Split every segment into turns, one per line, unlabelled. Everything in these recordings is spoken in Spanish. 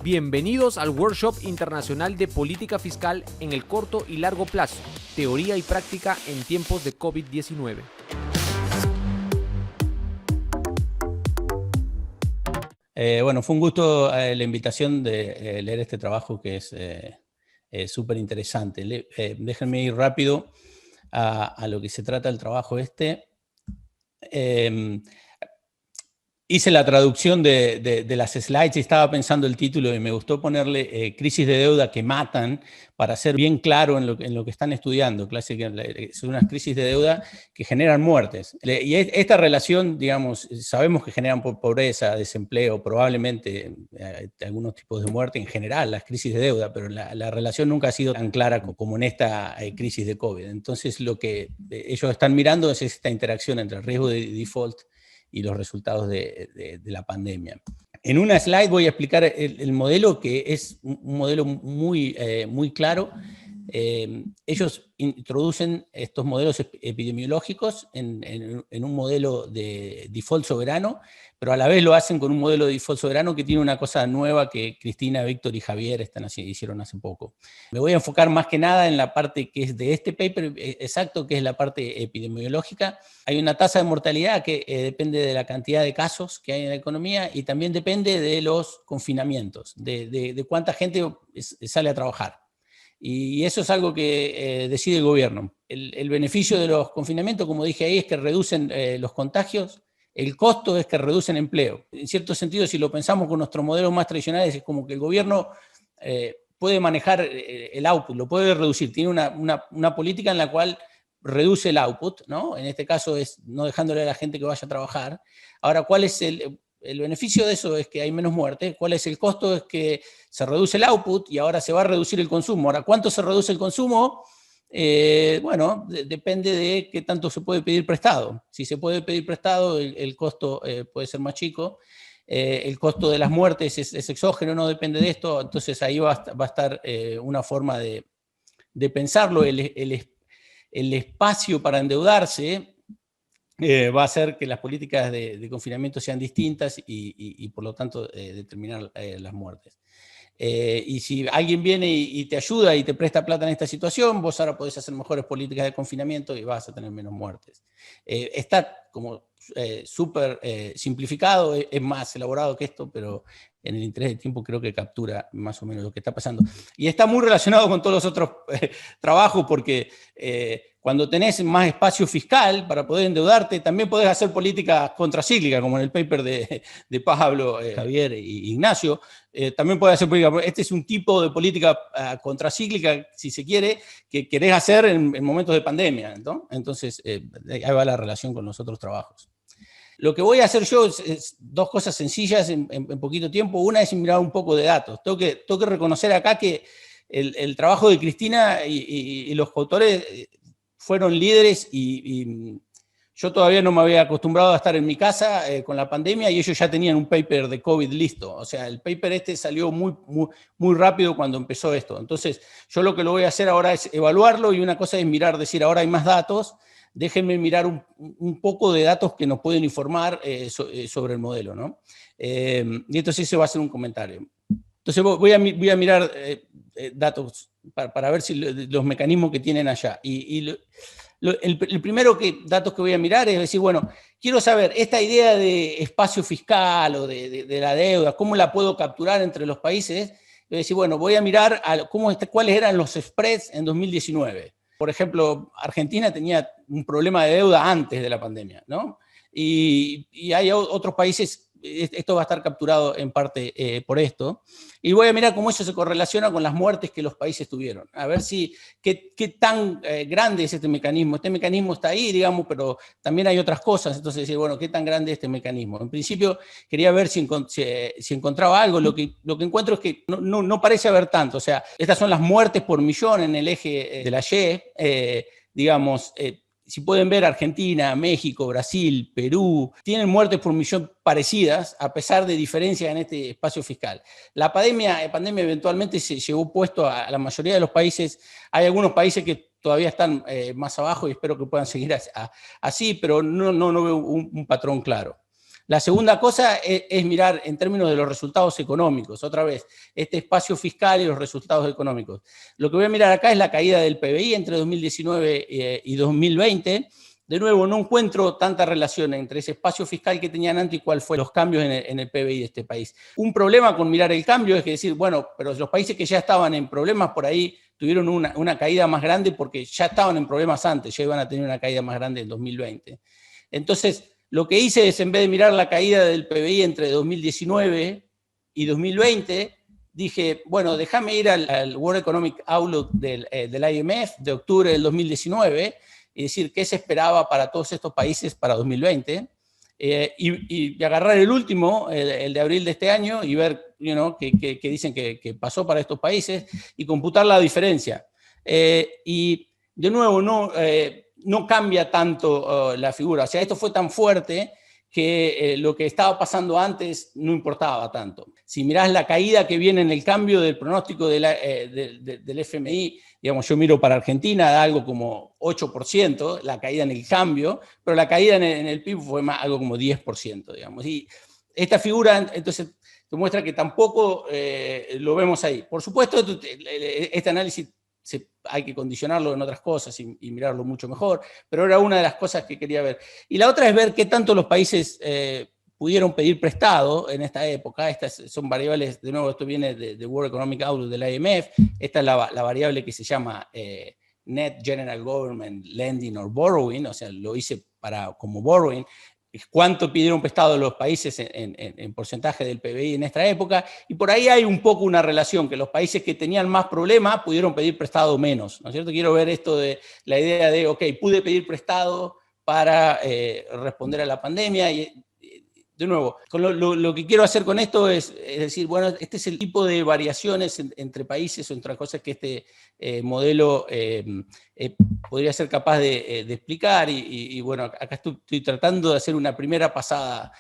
Bienvenidos al Workshop Internacional de Política Fiscal en el corto y largo plazo, teoría y práctica en tiempos de COVID-19.
Bueno, fue un gusto la invitación de leer este trabajo que es súper interesante. Déjenme ir rápido a lo que se trata el trabajo este. Hice la traducción de las slides y estaba pensando el título y me gustó ponerle crisis de deuda que matan para ser bien claro en lo que están estudiando. Son unas crisis de deuda que generan muertes. Y esta relación, digamos, sabemos que generan pobreza, desempleo, probablemente algunos tipos de muerte en general, las crisis de deuda, pero la relación nunca ha sido tan clara como en esta crisis de COVID. Entonces lo que ellos están mirando es esta interacción entre el riesgo de default y los resultados de la pandemia. En una slide voy a explicar el modelo, que es un modelo muy claro. Ellos introducen estos modelos epidemiológicos en un modelo de default soberano, pero a la vez lo hacen con un modelo de default soberano que tiene una cosa nueva que Cristina, Víctor y Javier hicieron hace poco. Me voy a enfocar más que nada en la parte que es de este paper exacto, que es la parte epidemiológica. Hay una tasa de mortalidad que depende de la cantidad de casos que hay en la economía y también depende de los confinamientos, de cuánta gente sale a trabajar. Y eso es algo que decide el gobierno. El beneficio de los confinamientos, como dije ahí, es que reducen los contagios. El costo es que reducen empleo. En cierto sentido, si lo pensamos con nuestros modelos más tradicionales, es como que el gobierno puede manejar el output, lo puede reducir. Tiene una política en la cual reduce el output, ¿no? En este caso es no dejándole a la gente que vaya a trabajar. Ahora, ¿cuál es el beneficio de eso? Es que hay menos muertes. ¿Cuál es el costo? Es que se reduce el output y ahora se va a reducir el consumo. Ahora, ¿cuánto se reduce el consumo? Bueno, depende de qué tanto se puede pedir prestado. Si se puede pedir prestado, el costo puede ser más chico. El costo de las muertes es exógeno, no depende de esto. Entonces ahí va a estar una forma de pensarlo. El espacio para endeudarse va a hacer que las políticas de confinamiento sean distintas y por lo tanto determinar las muertes. Y si alguien viene y te ayuda y te presta plata en esta situación, vos ahora podés hacer mejores políticas de confinamiento y vas a tener menos muertes. Está como súper simplificado, es más elaborado que esto, pero en el interés de tiempo creo que captura más o menos lo que está pasando. Y está muy relacionado con todos los otros trabajos porque cuando tenés más espacio fiscal para poder endeudarte, también podés hacer políticas contracíclicas, como en el paper de Pablo, Javier e Ignacio. También podés hacer política. Este es un tipo de política contracíclica, si se quiere, que querés hacer en momentos de pandemia, ¿no? Entonces, ahí va la relación con los otros trabajos. Lo que voy a hacer yo es dos cosas sencillas en poquito tiempo. Una es mirar un poco de datos. Tengo que reconocer acá que el trabajo de Cristina y los autores fueron líderes y yo todavía no me había acostumbrado a estar en mi casa con la pandemia y ellos ya tenían un paper de COVID listo. O sea, el paper este salió muy rápido cuando empezó esto. Entonces, yo lo que lo voy a hacer ahora es evaluarlo y una cosa es mirar, decir, ahora hay más datos, déjenme mirar un poco de datos que nos pueden informar sobre el modelo, ¿no? Y entonces ese va a ser un comentario. Entonces voy a mirar datos para ver si los mecanismos que tienen allá. El primero datos que voy a mirar es decir, bueno, quiero saber esta idea de espacio fiscal o de la deuda, ¿cómo la puedo capturar entre los países? Es decir, bueno, voy a mirar cuáles eran los spreads en 2019. Por ejemplo, Argentina tenía un problema de deuda antes de la pandemia, ¿no? Y hay otros países, esto va a estar capturado en parte por esto, y voy a mirar cómo eso se correlaciona con las muertes que los países tuvieron, a ver qué tan grande es este mecanismo. Este mecanismo está ahí, digamos, pero también hay otras cosas, entonces decir, bueno, ¿qué tan grande es este mecanismo? En principio quería ver si encontraba algo, lo que encuentro es que no parece haber tanto, o sea, estas son las muertes por millón en el eje de la Y, digamos, si pueden ver, Argentina, México, Brasil, Perú, tienen muertes por millón parecidas, a pesar de diferencias en este espacio fiscal. La pandemia eventualmente se llevó puesto a la mayoría de los países. Hay algunos países que todavía están más abajo y espero que puedan seguir así, pero no veo un patrón claro. La segunda cosa es mirar en términos de los resultados económicos, otra vez, este espacio fiscal y los resultados económicos. Lo que voy a mirar acá es la caída del PBI entre 2019 y 2020. De nuevo, no encuentro tanta relación entre ese espacio fiscal que tenían antes y cuáles fueron los cambios en el PBI de este país. Un problema con mirar el cambio es que decir, bueno, pero los países que ya estaban en problemas por ahí tuvieron una caída más grande porque ya estaban en problemas antes, ya iban a tener una caída más grande en 2020. Entonces, lo que hice es, en vez de mirar la caída del PBI entre 2019 y 2020, dije, bueno, déjame ir al World Economic Outlook del IMF de octubre del 2019 y decir qué se esperaba para todos estos países para 2020, y agarrar el último, el de abril de este año, y ver qué dicen que pasó para estos países y computar la diferencia. Y de nuevo, no cambia tanto la figura. O sea, esto fue tan fuerte que lo que estaba pasando antes no importaba tanto. Si mirás la caída que viene en el cambio del pronóstico del FMI, digamos, yo miro para Argentina, da algo como 8%, la caída en el cambio, pero la caída en el PIB fue algo como 10%, digamos. Y esta figura, entonces, te muestra que tampoco lo vemos ahí. Por supuesto, este análisis hay que condicionarlo en otras cosas y mirarlo mucho mejor, pero era una de las cosas que quería ver. Y la otra es ver qué tanto los países pudieron pedir prestado en esta época. Estas son variables, de nuevo, esto viene de World Economic Outlook del IMF. Esta es la variable que se llama Net General Government Lending or Borrowing, o sea, lo hice como borrowing. Cuánto pidieron prestado los países en porcentaje del PBI en esta época, y por ahí hay un poco una relación, que los países que tenían más problemas pudieron pedir prestado menos, ¿no es cierto? Quiero ver esto de la idea de, ok, pude pedir prestado para responder a la pandemia, y de nuevo, lo que quiero hacer con esto es decir, bueno, este es el tipo de variaciones entre países o entre cosas que este modelo podría ser capaz de explicar, y bueno, acá estoy tratando de hacer una primera pasada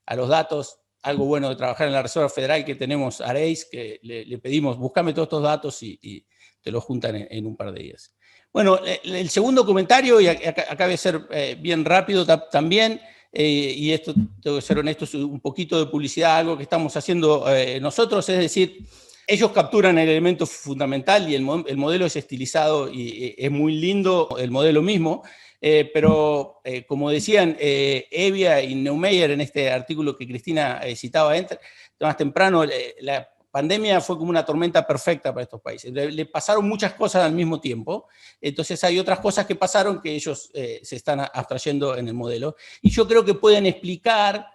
a los datos. Algo bueno de trabajar en la Reserva Federal que tenemos a Areis, que le pedimos, búscame todos estos datos y te los juntan en un par de días. Bueno, el segundo comentario, y acá voy a ser bien rápido también, y esto, tengo que ser honesto, es un poquito de publicidad, algo que estamos haciendo nosotros, es decir, ellos capturan el elemento fundamental y el modelo es estilizado y es muy lindo el modelo mismo, pero como decían Evia y Neumeyer en este artículo que Cristina citaba más temprano, la pandemia fue como una tormenta perfecta para estos países. Le pasaron muchas cosas al mismo tiempo, entonces hay otras cosas que pasaron que ellos se están abstrayendo en el modelo, y yo creo que pueden explicar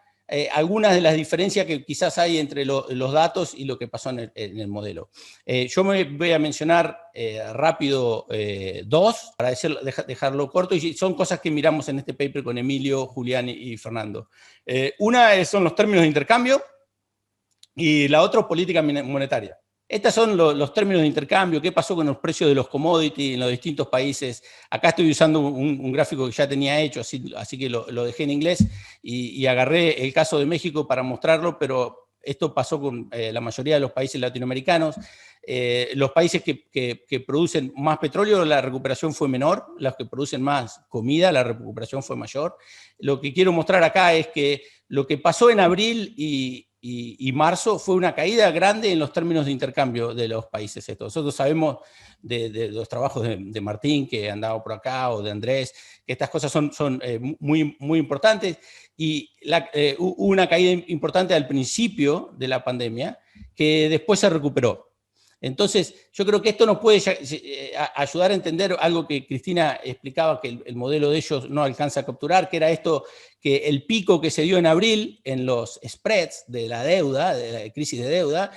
algunas de las diferencias que quizás hay entre los datos y lo que pasó en el modelo. Yo me voy a mencionar rápido dos, para dejarlo corto, y son cosas que miramos en este paper con Emilio, Julián y Fernando. Una son los términos de intercambio, y la otra, política monetaria. Estos son los términos de intercambio, qué pasó con los precios de los commodities en los distintos países. Acá estoy usando un gráfico que ya tenía hecho, así que lo dejé en inglés, y agarré el caso de México para mostrarlo, pero esto pasó con la mayoría de los países latinoamericanos. Los países que producen más petróleo, la recuperación fue menor. Los que producen más comida, la recuperación fue mayor. Lo que quiero mostrar acá es que lo que pasó en abril y marzo fue una caída grande en los términos de intercambio de los países estos. Nosotros sabemos de los trabajos de Martín, que andaba por acá, o de Andrés, que estas cosas son muy, muy importantes, y hubo una caída importante al principio de la pandemia, que después se recuperó. Entonces, yo creo que esto nos puede ayudar a entender algo que Cristina explicaba, que el modelo de ellos no alcanza a capturar, que era esto, que el pico que se dio en abril en los spreads de la deuda, de la crisis de deuda,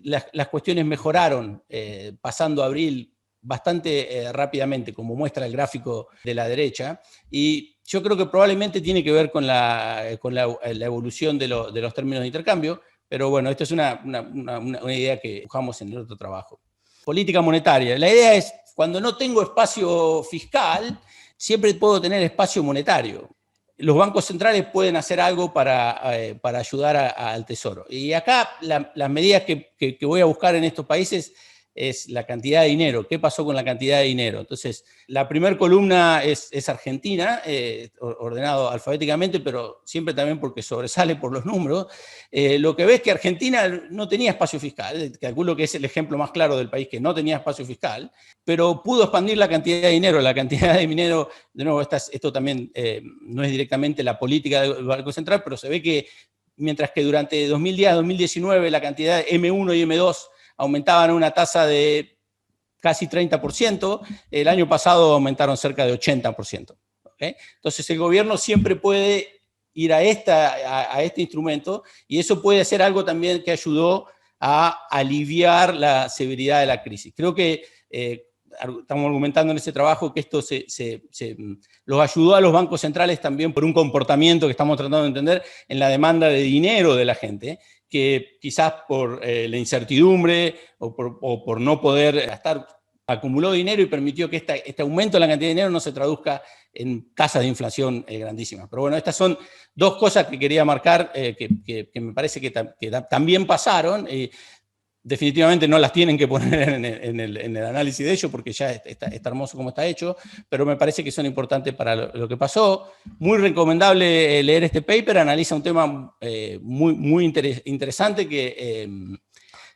las cuestiones mejoraron pasando abril bastante rápidamente, como muestra el gráfico de la derecha, y yo creo que probablemente tiene que ver con la evolución de los términos de intercambio. Pero bueno, esto es una idea que buscamos en el otro trabajo. Política monetaria. La idea es, cuando no tengo espacio fiscal, siempre puedo tener espacio monetario. Los bancos centrales pueden hacer algo para ayudar al tesoro. Y acá las medidas que voy a buscar en estos países es la cantidad de dinero. ¿Qué pasó con la cantidad de dinero? Entonces, la primera columna es Argentina, ordenado alfabéticamente, pero siempre también porque sobresale por los números. Lo que ves es que Argentina no tenía espacio fiscal, calculo que es el ejemplo más claro del país que no tenía espacio fiscal, pero pudo expandir la cantidad de dinero. La cantidad de dinero, de nuevo, esto también no es directamente la política del Banco Central, pero se ve que mientras que durante 2010 a 2019 la cantidad de M1 y M2 aumentaban a una tasa de casi 30%, el año pasado aumentaron cerca de 80%. ¿Okay? Entonces el gobierno siempre puede ir a este instrumento, y eso puede ser algo también que ayudó a aliviar la severidad de la crisis. Creo que estamos argumentando en ese trabajo que esto los ayudó a los bancos centrales también por un comportamiento que estamos tratando de entender en la demanda de dinero de la gente, que quizás por la incertidumbre o por no poder gastar, acumuló dinero y permitió que este aumento de la cantidad de dinero no se traduzca en tasas de inflación grandísimas. Pero bueno, estas son dos cosas que quería marcar que me parece que también pasaron. Definitivamente no las tienen que poner en el análisis de ellos porque ya está hermoso como está hecho, pero me parece que son importantes para lo que pasó. Muy recomendable leer este paper, analiza un tema muy interesante que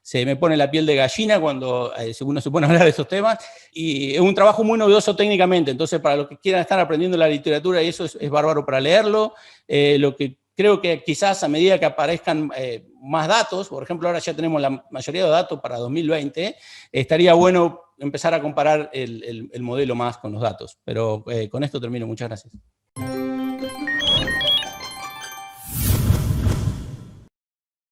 se me pone la piel de gallina cuando uno se pone a hablar de estos temas, y es un trabajo muy novedoso técnicamente, entonces para los que quieran estar aprendiendo la literatura y eso es bárbaro para leerlo. Lo que creo que quizás a medida que aparezcan más datos, por ejemplo, ahora ya tenemos la mayoría de datos para 2020, estaría bueno empezar a comparar el modelo más con los datos. Pero con esto termino. Muchas gracias.